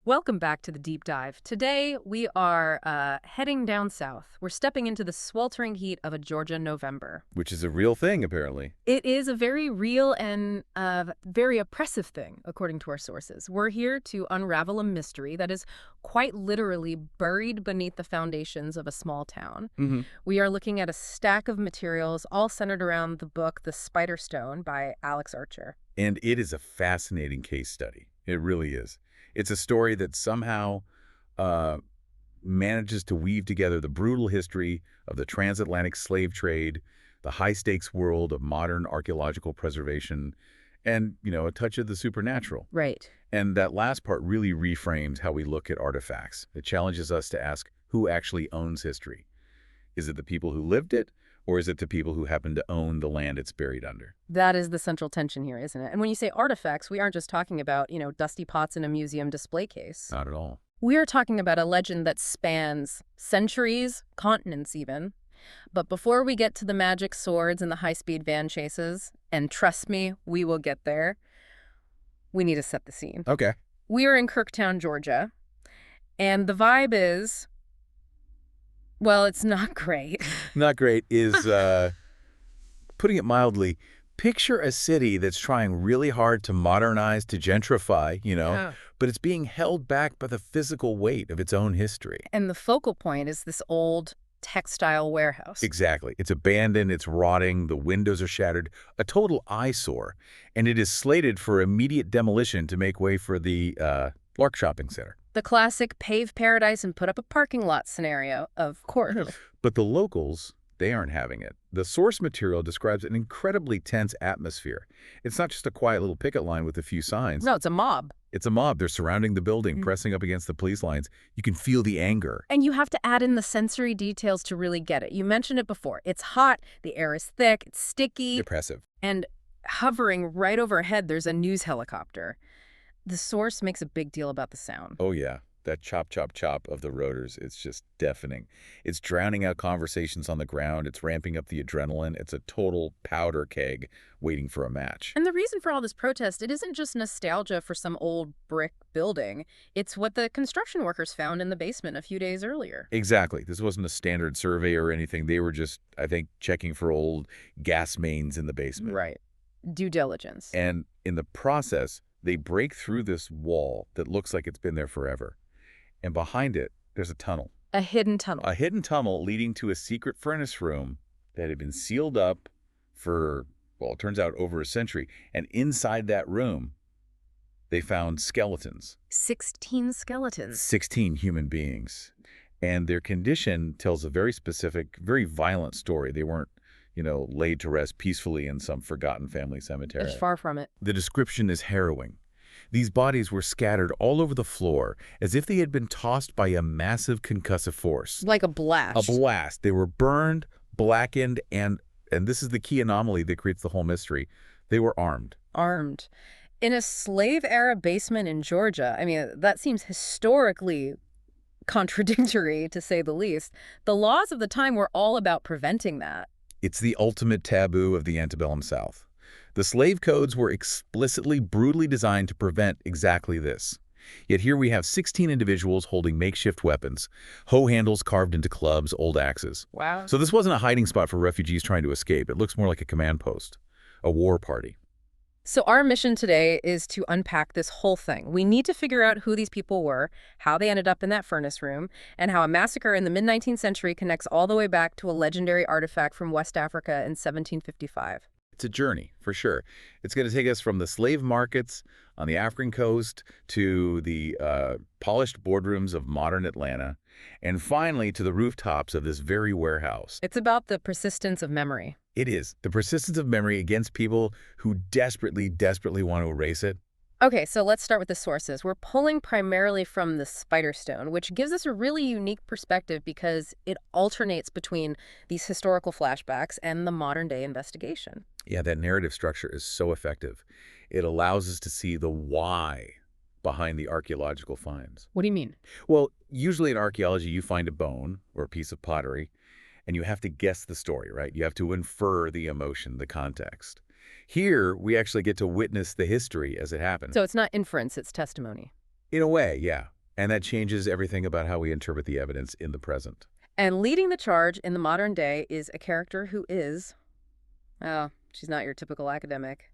Welcome back to the deep dive. Today we are heading down south. We're stepping into the sweltering heat of a Georgia November. Which is a real thing, apparently. It is a very real and very oppressive thing, according to our sources. We're here to unravel a mystery that is quite literally buried beneath the foundations of a small town. We are looking at a stack of materials all centered around the book The Spider Stone by Alex Archer. And it is a fascinating case study. It really is. It's a story that somehow manages to weave together the brutal history of the transatlantic slave trade, the high-stakes world of modern archaeological preservation, and, a touch of the supernatural. Right. And that last part really reframes how we look at artifacts. It challenges us to ask who actually owns history. Is it the people who lived it, or is it the people who happen to own the land it's buried under? That is the central tension here, isn't it? And when you say artifacts, we aren't just talking about, dusty pots in a museum display case. Not at all. We are talking about a legend that spans centuries, continents even. But before we get to the magic swords and the high-speed van chases, and trust me, we will get there, we need to set the scene. Okay. We are in Kirktown, Georgia, and the vibe is, well, it's not great. Not great is, putting it mildly, picture a city that's trying really hard to modernize, to gentrify, Yeah. but it's being held back by the physical weight of its own history. And the focal point is this old textile warehouse. Exactly. It's abandoned, it's rotting, the windows are shattered, a total eyesore, and it is slated for immediate demolition to make way for the Lark Shopping Center. The classic pave paradise and put up a parking lot scenario, of course. But the locals, they aren't having it. The source material describes an incredibly tense atmosphere. It's not just a quiet little picket line with a few signs. No, it's a mob. It's a mob. They're surrounding the building, pressing up against the police lines. You can feel the anger. And you have to add in the sensory details to really get it. You mentioned it before. It's hot, the air is thick, it's sticky. Depressive. And hovering right overhead, there's a news helicopter. The source makes a big deal about the sound. Oh, yeah. That chop, chop, chop of the rotors, it's just deafening. It's drowning out conversations on the ground. It's ramping up the adrenaline. It's a total powder keg waiting for a match. And the reason for all this protest, it isn't just nostalgia for some old brick building. It's what the construction workers found in the basement a few days earlier. Exactly. This wasn't a standard survey or anything. They were just, I think, checking for old gas mains in the basement. Right. Due diligence. And in the process, they break through this wall that looks like it's been there forever. And behind it, there's a tunnel. A hidden tunnel. A hidden tunnel leading to a secret furnace room that had been sealed up for, well, it turns out over a century. And inside that room, they found skeletons. 16 skeletons. 16 human beings. And their condition tells a very specific, very violent story. They weren't, laid to rest peacefully in some forgotten family cemetery. It's far from it. The description is harrowing. These bodies were scattered all over the floor as if they had been tossed by a massive concussive force. Like a blast. A blast. They were burned, blackened, and this is the key anomaly that creates the whole mystery, they were armed. Armed. In a slave-era basement in Georgia, I mean, that seems historically contradictory, to say the least. The laws of the time were all about preventing that. It's the ultimate taboo of the antebellum South. The slave codes were explicitly, brutally designed to prevent exactly this. Yet here we have 16 individuals holding makeshift weapons, hoe handles carved into clubs, old axes. Wow. So this wasn't a hiding spot for refugees trying to escape. It looks more like a command post, a war party. So our mission today is to unpack this whole thing. We need to figure out who these people were, how they ended up in that furnace room, and how a massacre in the mid-19th century connects all the way back to a legendary artifact from West Africa in 1755. It's a journey, for sure. It's going to take us from the slave markets on the African coast to the polished boardrooms of modern Atlanta, and finally to the rooftops of this very warehouse. It's about the persistence of memory. It is. The persistence of memory against people who desperately, desperately want to erase it. Okay, so let's start with the sources. We're pulling primarily from the Spider Stone, which gives us a really unique perspective because it alternates between these historical flashbacks and the modern-day investigation. Yeah, that narrative structure is so effective. It allows us to see the why behind the archaeological finds. What do you mean? Well, usually in archaeology, you find a bone or a piece of pottery, and you have to guess the story, right? You have to infer the emotion, the context. Here, we actually get to witness the history as it happens. So it's not inference, it's testimony. In a way, yeah. And that changes everything about how we interpret the evidence in the present. And leading the charge in the modern day is a character who is, oh, she's not your typical academic,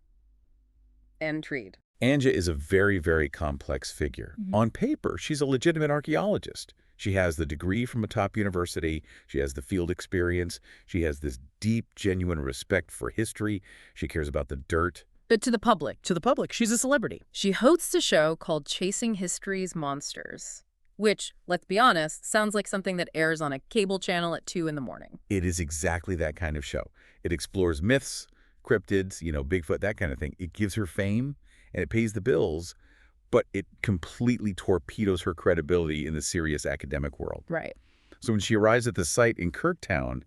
Annja Creed. Annja is a very, very complex figure. On paper, she's a legitimate archaeologist. She has the degree from a top university. She has the field experience. She has this deep, genuine respect for history. She cares about the dirt. But to the public, To the public, she's a celebrity. she hosts a show called Chasing History's Monsters, which, let's be honest, sounds like something that airs on a cable channel at 2 in the morning. It is exactly that kind of show. It explores myths, cryptids, Bigfoot, that kind of thing. It gives her fame and it pays the bills, but it completely torpedoes her credibility in the serious academic world. Right. So when she arrives at the site in Kirktown,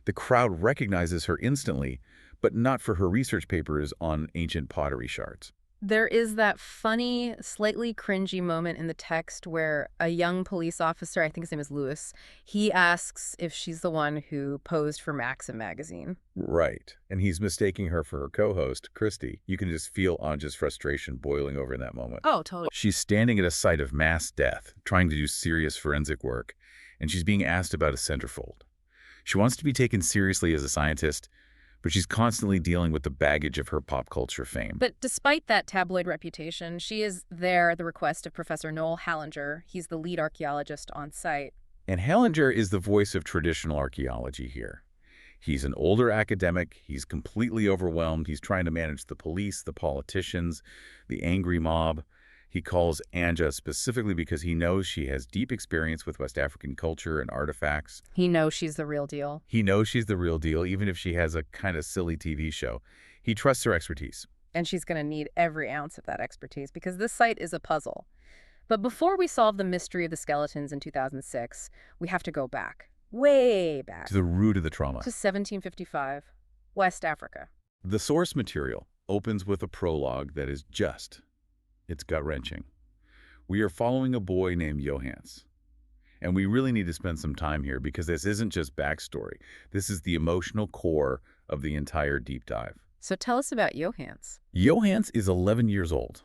the crowd recognizes her instantly, but not for her research papers on ancient pottery shards. There is that funny, slightly cringy moment in the text where a young police officer, I think his name is Lewis, he asks if she's the one who posed for Maxim magazine. Right. And he's mistaking her for her co-host, Christy. You can just feel Anja's frustration boiling over in that moment. Oh, totally. She's standing at a site of mass death, trying to do serious forensic work, and she's being asked about a centerfold. She wants to be taken seriously as a scientist, but she's constantly dealing with the baggage of her pop culture fame. But despite that tabloid reputation, she is there at the request of Professor Noel Hallinger. He's the lead archaeologist on site. And Hallinger is the voice of traditional archaeology here. He's an older academic. He's completely overwhelmed. He's trying to manage the police, the politicians, the angry mob. He calls Annja specifically because he knows she has deep experience with West African culture and artifacts. He knows she's the real deal. He knows she's the real deal, even if she has a kind of silly TV show. He trusts her expertise. And she's going to need every ounce of that expertise because this site is a puzzle. But before we solve the mystery of the skeletons in 2006, we have to go back, way back, To the root of the trauma. to 1755, West Africa. The source material opens with a prologue that is it's gut-wrenching. We are following a boy named Johans. And we really need to spend some time here because this isn't just backstory. This is the emotional core of the entire deep dive. So tell us about Johans. Johans is 11 years old.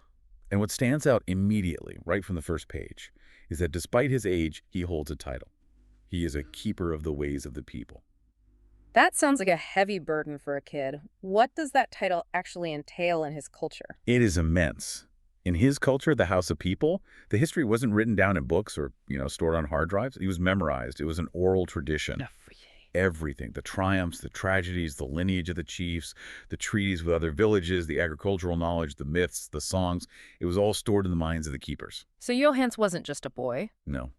And what stands out immediately, right from the first page, is that despite his age, he holds a title. He is a keeper of the ways of the people. That sounds like a heavy burden for a kid. What does that title actually entail in his culture? It is immense. In his culture, the Hausa people, the history wasn't written down in books or, stored on hard drives. It was memorized. It was an oral tradition. Everything, the triumphs, the tragedies, the lineage of the chiefs, the treaties with other villages, the agricultural knowledge, the myths, the songs, it was all stored in the minds of the keepers. So Johans wasn't just a boy. No.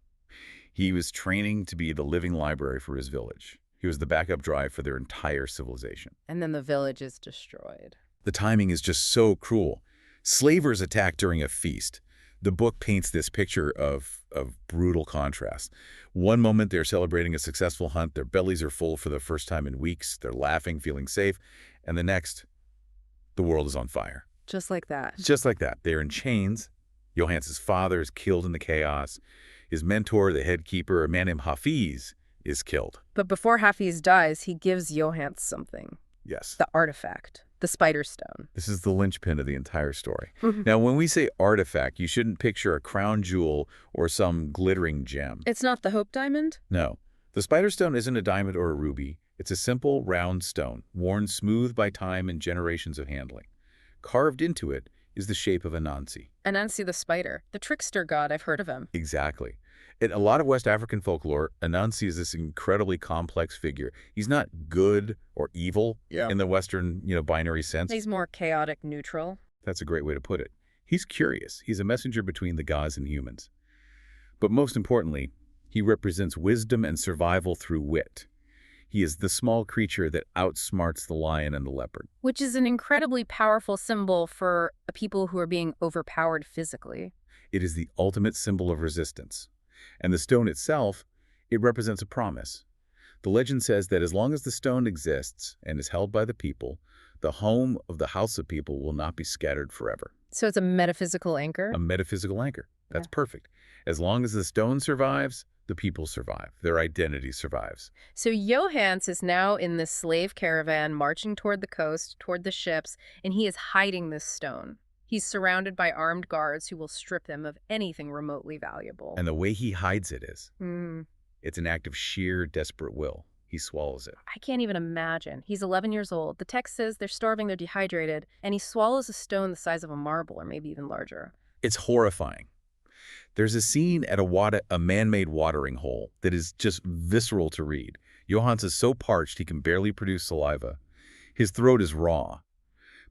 He was training to be the living library for his village. He was the backup drive for their entire civilization. And then the village is destroyed. The timing is just so cruel. Slavers attack during a feast. The book paints this picture of brutal contrast. One moment they're celebrating a successful hunt, their bellies are full for the first time in weeks, they're laughing, feeling safe, and the next, the world is on fire. Just like that. Just like that. They're in chains. Johannes' father is killed in the chaos. His mentor, the head keeper, a man named Hafiz, is killed. But before Hafiz dies, he gives Johans something. Yes. The artifact. The spider stone. This is the linchpin of the entire story. Now, when we say artifact, you shouldn't picture a crown jewel or some glittering gem. It's not the Hope Diamond? No. The spider stone isn't a diamond or a ruby. It's a simple, round stone, worn smooth by time and generations of handling. Carved into it is the shape of Anansi. Anansi the spider. The trickster god, I've heard of him. Exactly. In a lot of West African folklore, Anansi is this incredibly complex figure. He's not good or evil in the Western, binary sense. He's more chaotic neutral. That's a great way to put it. He's curious. He's a messenger between the gods and humans. But most importantly, he represents wisdom and survival through wit. He is the small creature that outsmarts the lion and the leopard. Which is an incredibly powerful symbol for a people who are being overpowered physically. It is the ultimate symbol of resistance. And the stone itself, it represents a promise. The legend says that as long as the stone exists and is held by the people, the home of the Hausa people will not be scattered forever. So it's a metaphysical anchor? A metaphysical anchor. That's Yeah. perfect. As long as the stone survives, the people survive. Their identity survives. So Johans is now in this slave caravan marching toward the coast, toward the ships, and he is hiding this stone. He's surrounded by armed guards who will strip them of anything remotely valuable. And the way he hides it is, Hmm. it's an act of sheer desperate will. He swallows it. I can't even imagine. He's 11 years old. The text says they're starving, they're dehydrated, and he swallows a stone the size of a marble or maybe even larger. It's horrifying. There's a scene at a man-made watering hole that is just visceral to read. Johannes is so parched he can barely produce saliva. His throat is raw,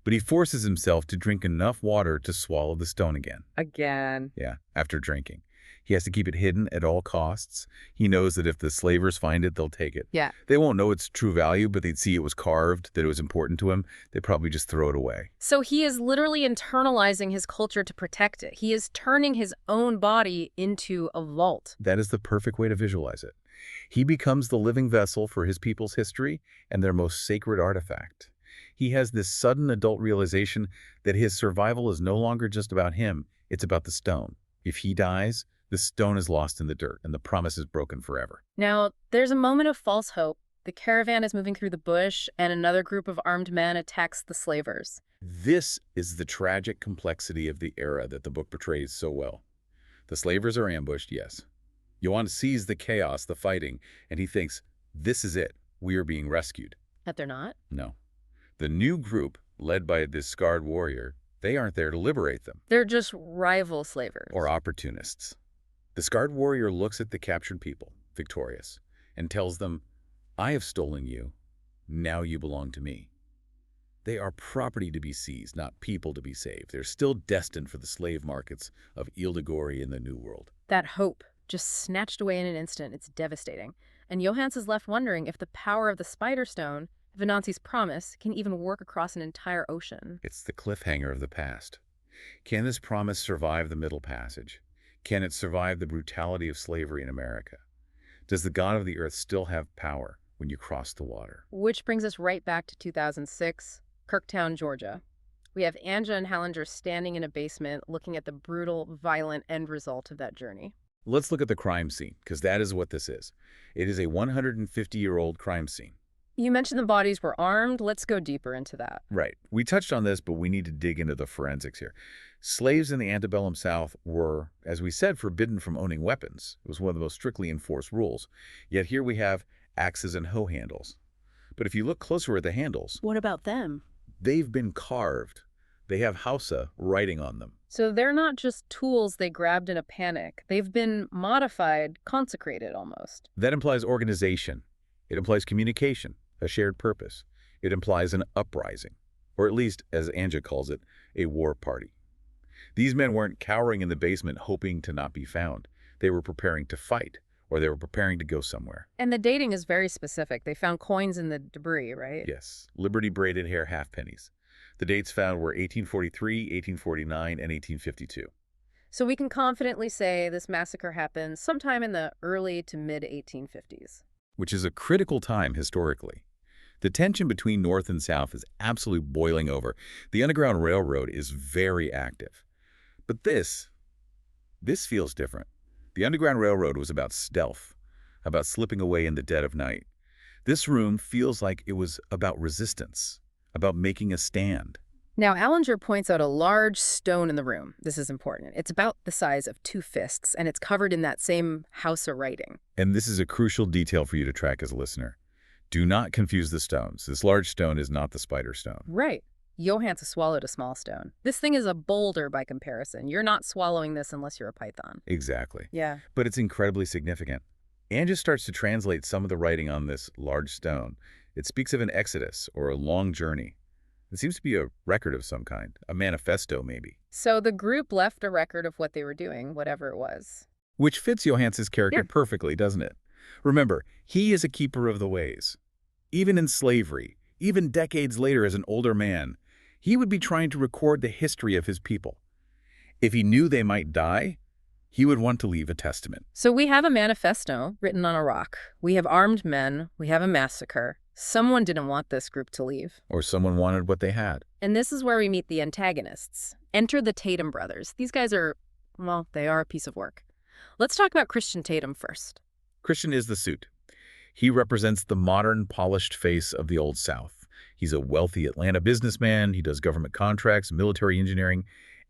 but he forces himself to drink enough water to swallow the stone again. Again. Yeah, after drinking. He has to keep it hidden at all costs. He knows that if the slavers find it, they'll take it. Yeah. They won't know its true value, but they'd see it was carved, that it was important to him. They'd probably just throw it away. So he is literally internalizing his culture to protect it. He is turning his own body into a vault. That is the perfect way to visualize it. He becomes the living vessel for his people's history and their most sacred artifact. He has this sudden adult realization that his survival is no longer just about him, it's about the stone. If he dies, the stone is lost in the dirt, and the promise is broken forever. Now, there's a moment of false hope. The caravan is moving through the bush, and another group of armed men attacks the slavers. This is the tragic complexity of the era that the book portrays so well. The slavers are ambushed, yes. Johannes sees the chaos, the fighting, and he thinks, this is it. We are being rescued. That they're not? No. The new group, led by this scarred warrior, they aren't there to liberate them. They're just rival slavers. Or opportunists. The scarred warrior looks at the captured people, victorious, and tells them, I have stolen you. Now you belong to me. They are property to be seized, not people to be saved. They're still destined for the slave markets of Ildagori in the New World. That hope, just snatched away in an instant, it's devastating. And Johannes is left wondering if the power of the spider stone, Venanti's promise, can even work across an entire ocean. It's the cliffhanger of the past. Can this promise survive the Middle Passage? Can it survive the brutality of slavery in America? Does the God of the Earth still have power when you cross the water? Which brings us right back to 2006, Kirktown, Georgia. We have Annja and Hallinger standing in a basement looking at the brutal, violent end result of that journey. Let's look at the crime scene, because that is what this is. It is a 150-year-old crime scene. You mentioned the bodies were armed. Let's go deeper into that. Right. We touched on this, but we need to dig into the forensics here. Slaves in the antebellum South were, as we said, forbidden from owning weapons. It was one of the most strictly enforced rules. Yet here we have axes and hoe handles. But if you look closer at the handles, What about them? they've been carved. They have Hausa writing on them. So they're not just tools they grabbed in a panic. They've been modified, consecrated almost. That implies organization. It implies communication, a shared purpose. It implies an uprising, or at least, as Annja calls it, a war party. These men weren't cowering in the basement hoping to not be found. They were preparing to fight, or they were preparing to go somewhere. And the dating is very specific. They found coins in the debris, right? Yes, Liberty-braided hair halfpennies. The dates found were 1843, 1849, and 1852. So we can confidently say this massacre happened sometime in the early to mid-1850s. Which is a critical time historically. The tension between North and South is absolutely boiling over. The Underground Railroad is very active. But this feels different. The Underground Railroad was about stealth, about slipping away in the dead of night. This room feels like it was about resistance, about making a stand. Now, Allinger points out a large stone in the room. This is important. It's about the size of 2 fists, and it's covered in that same Hausa writing. And this is a crucial detail for you to track as a listener. Do not confuse the stones. This large stone is not the spider stone. Right. Johannes swallowed a small stone. This thing is a boulder by comparison. You're not swallowing this unless you're a python. Exactly. Yeah. But it's incredibly significant. Annja starts to translate some of the writing on this large stone. It speaks of an exodus or a long journey. It seems to be a record of some kind, a manifesto maybe. So the group left a record of what they were doing, whatever it was. Which fits Johannes' character Yeah. perfectly, doesn't it? Remember, he is a keeper of the ways. Even in slavery, even decades later as an older man, he would be trying to record the history of his people. If he knew they might die, he would want to leave a testament. So we have a manifesto written on a rock. We have armed men. We have a massacre. Someone didn't want this group to leave. Or someone wanted what they had. And this is where we meet the antagonists. Enter the Tatum brothers. These guys are, well, they are a piece of work. Let's talk about Christian Tatum first. Christian is the suit. He represents the modern, polished face of the Old South. He's a wealthy Atlanta businessman. He does government contracts, military engineering,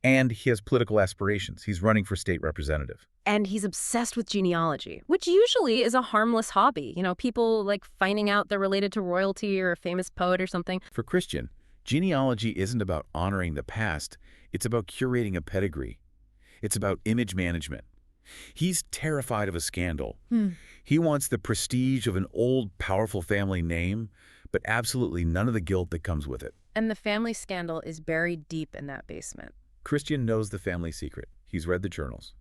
and he has political aspirations. He's running for state representative. And he's obsessed with genealogy, which usually is a harmless hobby. You know, people like finding out they're related to royalty or a famous poet or something. For Christian, genealogy isn't about honoring the past. It's about curating a pedigree. It's about image management. He's terrified of a scandal. He wants the prestige of an old, powerful family name, but absolutely none of the guilt that comes with it. And the family scandal is buried deep in that basement. Christian knows the family secret. He's read the journals.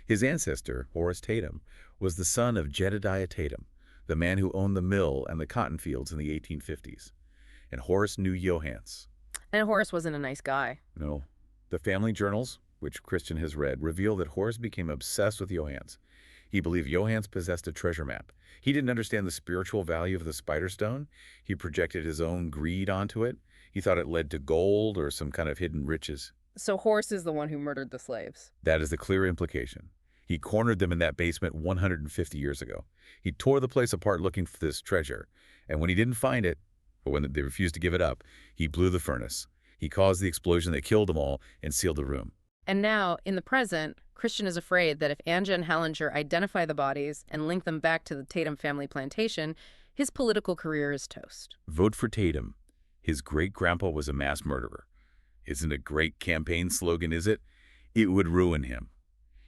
His ancestor, Horace Tatum, was the son of Jedediah Tatum, the man who owned the mill and the cotton fields in the 1850s. And Horace knew Johans. And Horace wasn't a nice guy. No. The family journals, which Christian has read, reveal that Horace became obsessed with Johans. He believed Johans possessed a treasure map. He didn't understand the spiritual value of the spider stone. He projected his own greed onto it. He thought it led to gold or some kind of hidden riches. So Horace is the one who murdered the slaves. That is the clear implication. He cornered them in that basement 150 years ago. He tore the place apart looking for this treasure. And when he didn't find it, or when they refused to give it up, he blew the furnace. He caused the explosion that killed them all and sealed the room. And now, in the present, Christian is afraid that if Annja and Hallinger identify the bodies and link them back to the Tatum family plantation, his political career is toast. Vote for Tatum. His great-grandpa was a mass murderer. Isn't a great campaign slogan, is it? It would ruin him.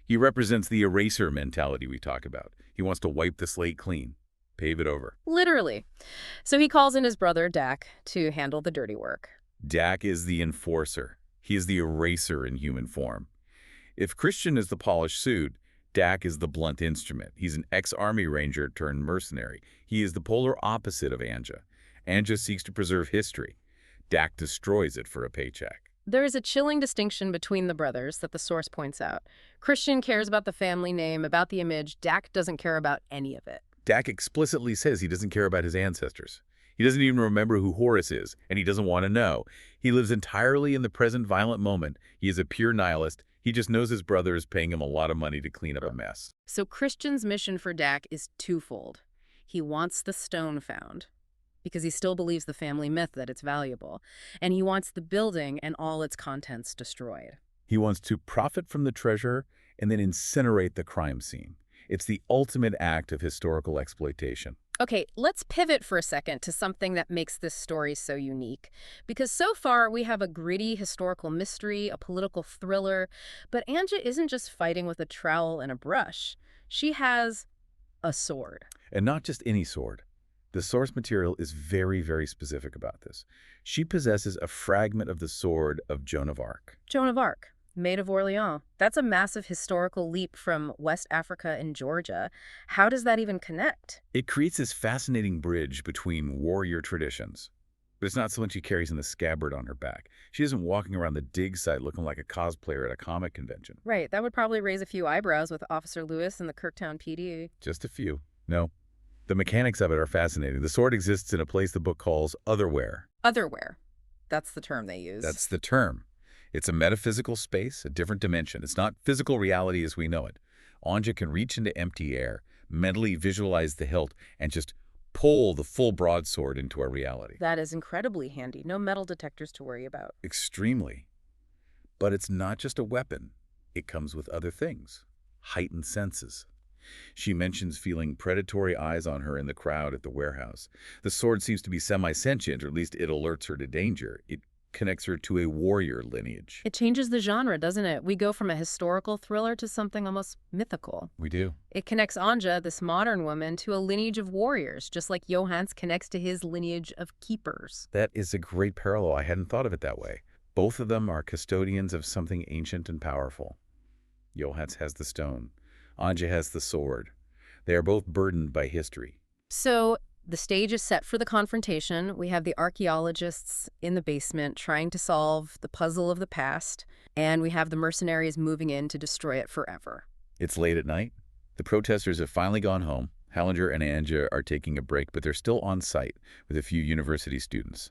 He represents the eraser mentality we talk about. He wants to wipe the slate clean, pave it over. Literally. So he calls in his brother, Dak, to handle the dirty work. Dak is the enforcer. He is the eraser in human form. If Christian is the polished suit, Dak is the blunt instrument. He's an ex-army ranger turned mercenary. He is the polar opposite of Annja. Annja seeks to preserve history. Dak destroys it for a paycheck. There is a chilling distinction between the brothers that the source points out. Christian cares about the family name, about the image. Dak doesn't care about any of it. Dak explicitly says he doesn't care about his ancestors. He doesn't even remember who Horace is, and he doesn't want to know. He lives entirely in the present violent moment. He is a pure nihilist. He just knows his brother is paying him a lot of money to clean up a mess. So Christian's mission for Dak is twofold. He wants the stone found, because he still believes the family myth that it's valuable, and he wants the building and all its contents destroyed. He wants to profit from the treasure and then incinerate the crime scene. It's the ultimate act of historical exploitation. Okay, let's pivot for a second to something that makes this story so unique. Because so far, we have a gritty historical mystery, a political thriller, but Annja isn't just fighting with a trowel and a brush. She has a sword. And not just any sword. The source material is very, very specific about this. She possesses a fragment of the sword of Joan of Arc. Joan of Arc, Maid of Orleans. That's a massive historical leap from West Africa and Georgia. How does that even connect? It creates this fascinating bridge between warrior traditions. But it's not someone she carries in the scabbard on her back. She isn't walking around the dig site looking like a cosplayer at a comic convention. Right, that would probably raise a few eyebrows with Officer Lewis and the Kirktown PD. Just a few. No. The mechanics of it are fascinating. The sword exists in a place the book calls otherwhere. Otherwhere. That's the term they use. That's the term. It's a metaphysical space, a different dimension. It's not physical reality as we know it. Annja can reach into empty air, mentally visualize the hilt, and just pull the full broadsword into our reality. That is incredibly handy. No metal detectors to worry about. Extremely. But it's not just a weapon. It comes with other things. Heightened senses. She mentions feeling predatory eyes on her in the crowd at the warehouse. The sword seems to be semi-sentient, or at least it alerts her to danger. It connects her to a warrior lineage. It changes the genre, doesn't it? We go from a historical thriller to something almost mythical. We do. It connects Annja, this modern woman, to a lineage of warriors, just like Johans connects to his lineage of keepers. That is a great parallel. I hadn't thought of it that way. Both of them are custodians of something ancient and powerful. Johans has the stone. Annja has the sword. They are both burdened by history. So the stage is set for the confrontation. We have the archaeologists in the basement trying to solve the puzzle of the past, and we have the mercenaries moving in to destroy it forever. It's late at night. The protesters have finally gone home. Hallinger and Annja are taking a break, but they're still on site with a few university students.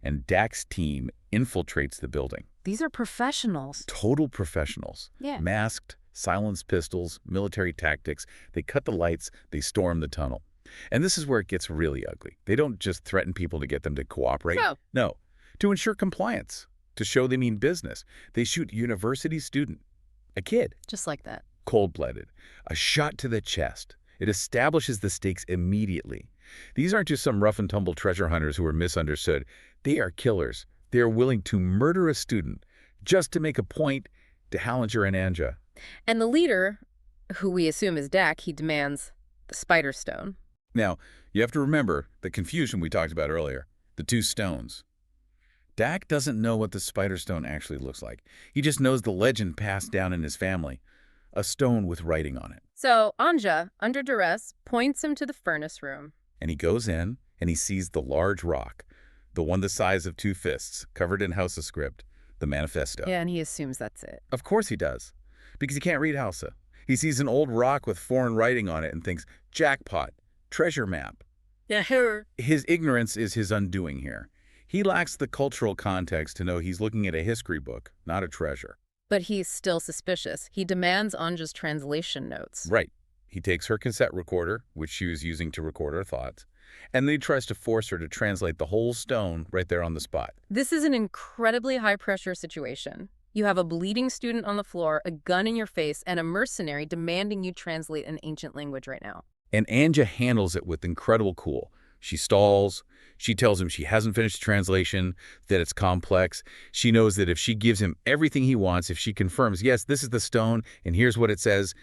And Dak's team infiltrates the building. These are professionals. Total professionals. Yeah. Masked, silenced pistols, military tactics. They cut the lights, they storm the tunnel. And this is where it gets really ugly. They don't just threaten people to get them to cooperate. So, No, to ensure compliance, to show they mean business. They shoot university student, a kid, just like that. cold-blooded, a shot to the chest. It establishes the stakes immediately. These aren't just some rough-and-tumble treasure hunters who are misunderstood. They are killers. They are willing to murder a student just to make a point to Hallinger and Annja. And the leader, who we assume is Dak, he demands the spider stone. Now, you have to remember the confusion we talked about earlier, the two stones. Dak doesn't know what the spider stone actually looks like. He just knows the legend passed down in his family, a stone with writing on it. So Annja, under duress, points him to the furnace room. And he goes in, and he sees the large rock, the one the size of 2 fists, covered in Hausa script, the manifesto. Yeah, and he assumes that's it. Of course he does, because he can't read Hausa. He sees an old rock with foreign writing on it and thinks, jackpot, treasure map. Yeah, here. His ignorance is his undoing here. He lacks the cultural context to know he's looking at a history book, not a treasure. But he's still suspicious. He demands Annja's translation notes. Right. He takes her cassette recorder, which she was using to record her thoughts, and then he tries to force her to translate the whole stone right there on the spot. This is an incredibly high-pressure situation. You have a bleeding student on the floor, a gun in your face, and a mercenary demanding you translate an ancient language right now. And Annja handles it with incredible cool. She stalls. She tells him she hasn't finished the translation, that it's complex. She knows that if she gives him everything he wants, if she confirms, yes, this is the stone, and here's what it says,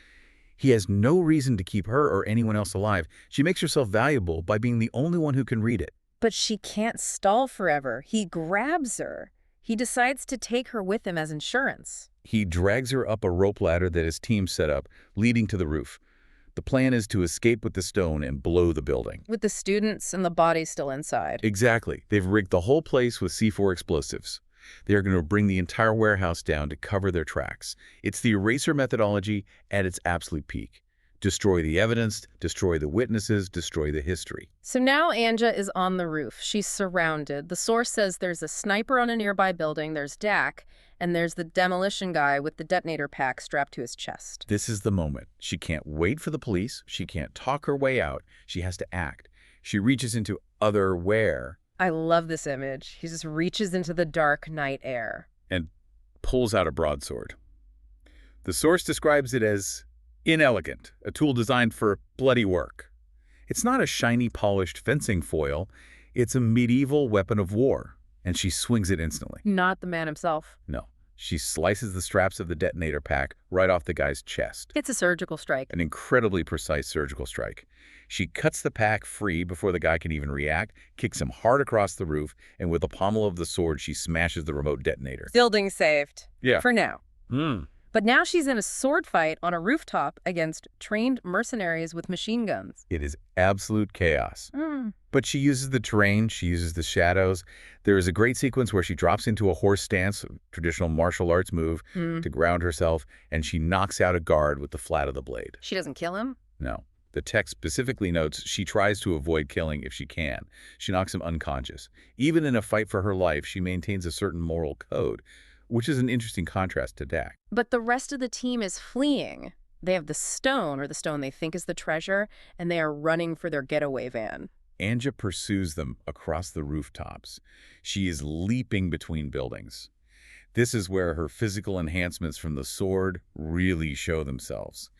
he has no reason to keep her or anyone else alive. She makes herself valuable by being the only one who can read it. But she can't stall forever. He grabs her. He decides to take her with him as insurance. He drags her up a rope ladder that his team set up, leading to the roof. The plan is to escape with the stone and blow the building. With the students and the body still inside. Exactly. They've rigged the whole place with C4 explosives. They are going to bring the entire warehouse down to cover their tracks. It's the eraser methodology at its absolute peak. Destroy the evidence, destroy the witnesses, destroy the history. So now Annja is on the roof. She's surrounded. The source says there's a sniper on a nearby building, there's Dak, and there's the demolition guy with the detonator pack strapped to his chest. This is the moment. She can't wait for the police. She can't talk her way out. She has to act. She reaches into otherwhere. I love this image. He just reaches into the dark night air. And pulls out a broadsword. The source describes it as inelegant, a tool designed for bloody work. It's not a shiny, polished fencing foil. It's a medieval weapon of war, and she swings it instantly. Not the man himself. No. She slices the straps of the detonator pack right off the guy's chest. It's a surgical strike. An incredibly precise surgical strike. She cuts the pack free before the guy can even react, kicks him hard across the roof, and with the pommel of the sword, she smashes the remote detonator. Building saved. Yeah. For now. Hmm. But now she's in a sword fight on a rooftop against trained mercenaries with machine guns. It is absolute chaos. Mm. But she uses the terrain, she uses the shadows. There is a great sequence where she drops into a horse stance, a traditional martial arts move, to ground herself, and she knocks out a guard with the flat of the blade. She doesn't kill him? No. The text specifically notes she tries to avoid killing if she can. She knocks him unconscious. Even in a fight for her life, she maintains a certain moral code, which is an interesting contrast to Dak. But the rest of the team is fleeing. They have the stone, or the stone they think is the treasure, and they are running for their getaway van. Annja pursues them across the rooftops. She is leaping between buildings. This is where her physical enhancements from the sword really show themselves.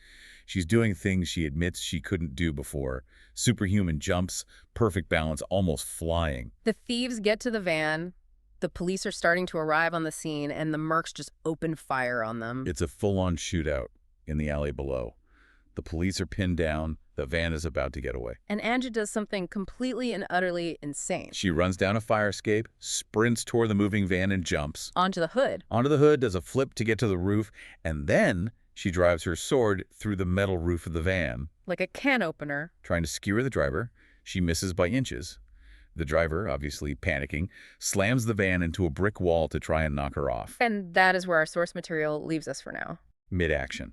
She's doing things she admits she couldn't do before. Superhuman jumps, perfect balance, almost flying. The thieves get to the van. The police are starting to arrive on the scene, and the mercs just open fire on them. It's a full-on shootout in the alley below. The police are pinned down. The van is about to get away. And Annja does something completely and utterly insane. She runs down a fire escape, sprints toward the moving van, and jumps. Onto the hood. Onto the hood, does a flip to get to the roof, and then she drives her sword through the metal roof of the van. Like a can opener. Trying to skewer the driver, she misses by inches. The driver, obviously panicking, slams the van into a brick wall to try and knock her off. And that is where our source material leaves us for now. Mid-action.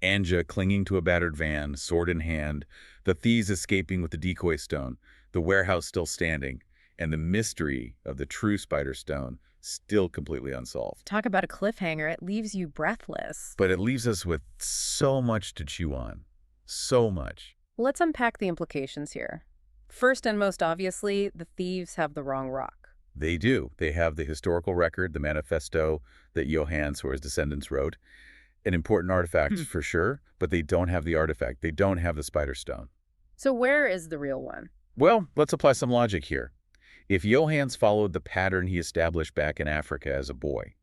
Annja clinging to a battered van, sword in hand, the thieves escaping with the decoy stone, the warehouse still standing, and the mystery of the true spider stone still completely unsolved. Talk about a cliffhanger. It leaves you breathless. But it leaves us with so much to chew on. So much. Let's unpack the implications here. First and most obviously, the thieves have the wrong rock. They do. They have the historical record, the manifesto that Johannes or his descendants wrote. An important artifact for sure, but they don't have the artifact. They don't have the spider stone. So where is the real one? Well, let's apply some logic here. If Johannes followed the pattern he established back in Africa as a boy,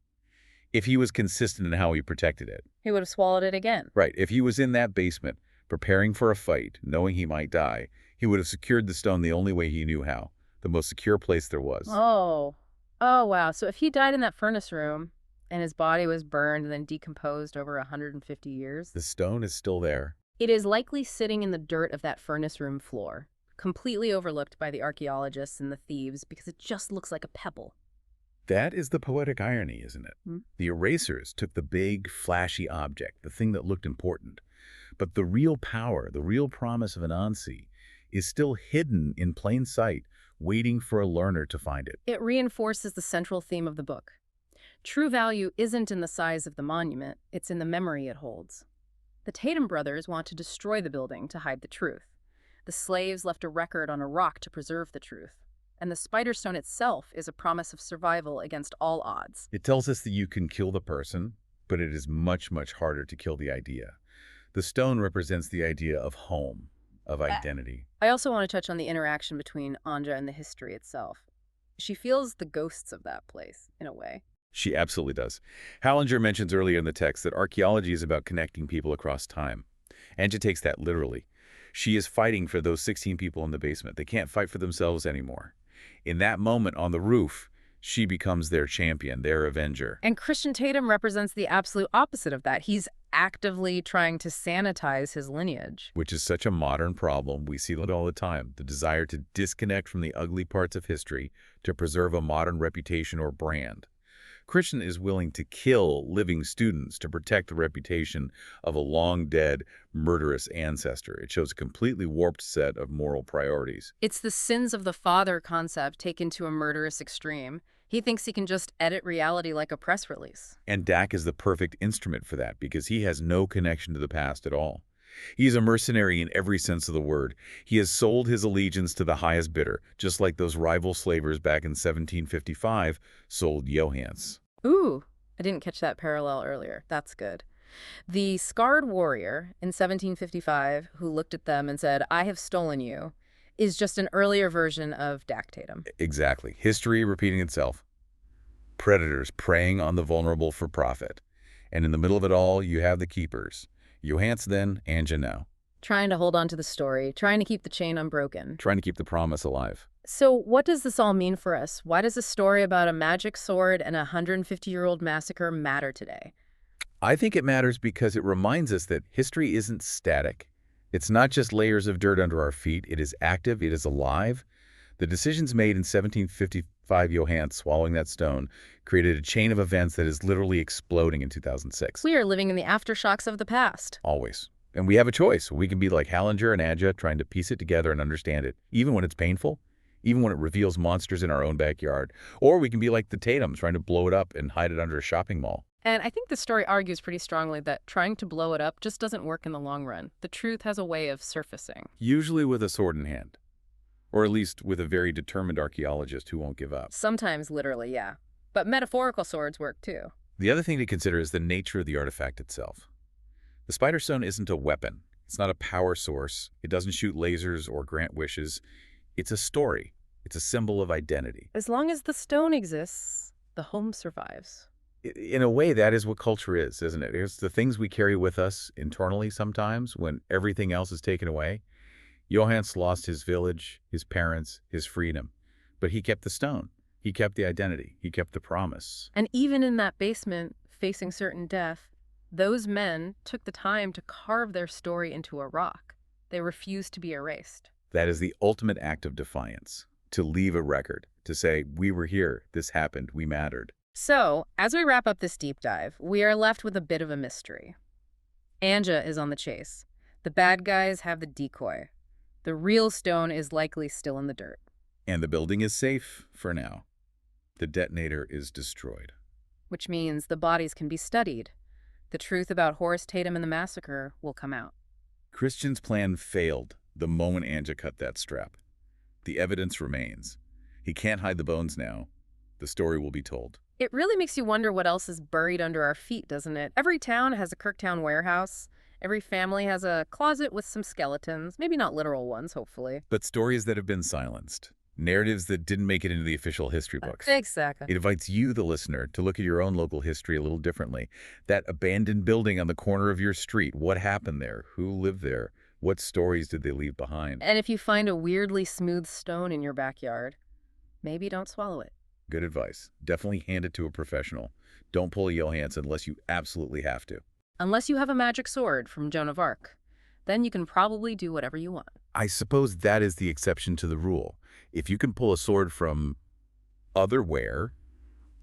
if he was consistent in how he protected it, He would have swallowed it again. right, if he was in that basement, preparing for a fight, knowing he might die, he would have secured the stone the only way he knew how, the most secure place there was. Oh. Oh, wow. So if he died in that furnace room and his body was burned and then decomposed over 150 years, The stone is still there. it is likely sitting in the dirt of that furnace room floor, completely overlooked by the archaeologists and the thieves because it just looks like a pebble. That is the poetic irony, isn't it? Hmm. The erasers took the big, flashy object, the thing that looked important. But the real power, the real promise of Anansi, is still hidden in plain sight, waiting for a learner to find it. It reinforces the central theme of the book. True value isn't in the size of the monument, it's in the memory it holds. The Tatum brothers want to destroy the building to hide the truth. The slaves left a record on a rock to preserve the truth. And the spider stone itself is a promise of survival against all odds. It tells us that you can kill the person, but it is much, much harder to kill the idea. The stone represents the idea of home, of identity. I also want to touch on the interaction between Annja and the history itself. She feels the ghosts of that place, in a way. She absolutely does. Hallinger mentions earlier in the text that archaeology is about connecting people across time. Annja takes that literally. She is fighting for those 16 people in the basement. They can't fight for themselves anymore. In that moment on the roof, she becomes their champion, their avenger. And Christian Tatum represents the absolute opposite of that. He's actively trying to sanitize his lineage. Which is such a modern problem. We see it all the time. The desire to disconnect from the ugly parts of history to preserve a modern reputation or brand. Christian is willing to kill living students to protect the reputation of a long-dead, murderous ancestor. It shows a completely warped set of moral priorities. It's the sins of the father concept taken to a murderous extreme. He thinks he can just edit reality like a press release. And Dak is the perfect instrument for that because he has no connection to the past at all. He's a mercenary in every sense of the word. He has sold his allegiance to the highest bidder, just like those rival slavers back in 1755 sold Johannes. Ooh, I didn't catch that parallel earlier. That's good. The scarred warrior in 1755 who looked at them and said, "I have stolen you," is just an earlier version of Dak Tatum. Exactly. History repeating itself. Predators preying on the vulnerable for profit. And in the middle of it all, you have the keepers. Johannes then, Annja now. Trying to hold on to the story, trying to keep the chain unbroken. Trying to keep the promise alive. So what does this all mean for us? Why does a story about a magic sword and a 150-year-old massacre matter today? I think it matters because it reminds us that history isn't static. It's not just layers of dirt under our feet. It is active. It is alive. The decisions made in 1755, Johannes swallowing that stone, created a chain of events that is literally exploding in 2006. We are living in the aftershocks of the past. Always. And we have a choice. We can be like Hallinger and Annja, trying to piece it together and understand it, even when it's painful, even when it reveals monsters in our own backyard. Or we can be like the Tatums, trying to blow it up and hide it under a shopping mall. And I think the story argues pretty strongly that trying to blow it up just doesn't work in the long run. The truth has a way of surfacing. Usually with a sword in hand. Or at least with a very determined archaeologist who won't give up. Sometimes literally, yeah. But metaphorical swords work too. The other thing to consider is the nature of the artifact itself. The spider stone isn't a weapon. It's not a power source. It doesn't shoot lasers or grant wishes. It's a story. It's a symbol of identity. As long as the stone exists, the home survives. In a way, that is what culture is, isn't it? It's the things we carry with us internally sometimes when everything else is taken away. Johannes lost his village, his parents, his freedom. But he kept the stone. He kept the identity. He kept the promise. And even in that basement, facing certain death, those men took the time to carve their story into a rock. They refused to be erased. That is the ultimate act of defiance. To leave a record. To say, we were here. This happened. We mattered. So, as we wrap up this deep dive, we are left with a bit of a mystery. Annja is on the chase. The bad guys have the decoy. The real stone is likely still in the dirt. And the building is safe for now. The detonator is destroyed. Which means the bodies can be studied. The truth about Horace Tatum and the massacre will come out. Christian's plan failed. the moment Annja cut that strap. The evidence remains. He can't hide the bones now. The story will be told. It really makes you wonder what else is buried under our feet, doesn't it? Every town has a Kirktown warehouse. Every family has a closet with some skeletons. Maybe not literal ones, hopefully. But stories that have been silenced. Narratives that didn't make it into the official history books. Exactly. It invites you, the listener, to look at your own local history a little differently. That abandoned building on the corner of your street, what happened there? Who lived there? What stories did they leave behind? And if you find a weirdly smooth stone in your backyard, maybe don't swallow it. Good advice. Definitely hand it to a professional. Don't pull a Johansson unless you absolutely have to. Unless you have a magic sword from Joan of Arc. Then you can probably do whatever you want. I suppose that is the exception to the rule. If you can pull a sword from otherwhere,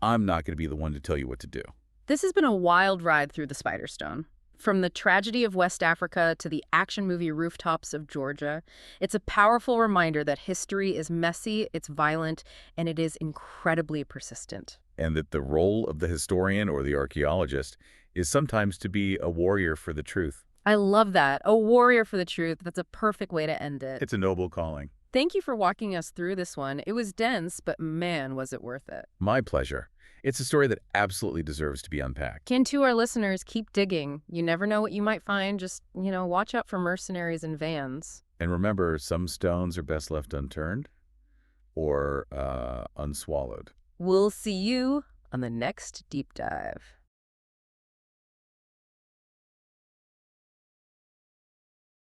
I'm not going to be the one to tell you what to do. This has been a wild ride through the Spider Stone. From the tragedy of West Africa to the action movie rooftops of Georgia, it's a powerful reminder that history is messy, it's violent, and it is incredibly persistent. And that the role of the historian or the archaeologist is sometimes to be a warrior for the truth. I love that. A warrior for the truth. That's a perfect way to end it. It's a noble calling. Thank you for walking us through this one. It was dense, but man, was it worth it. My pleasure. It's a story that absolutely deserves to be unpacked. And to our listeners, keep digging. You never know what you might find. Just, watch out for mercenaries and vans. And remember, some stones are best left unturned or unswallowed. We'll see you on the next deep dive.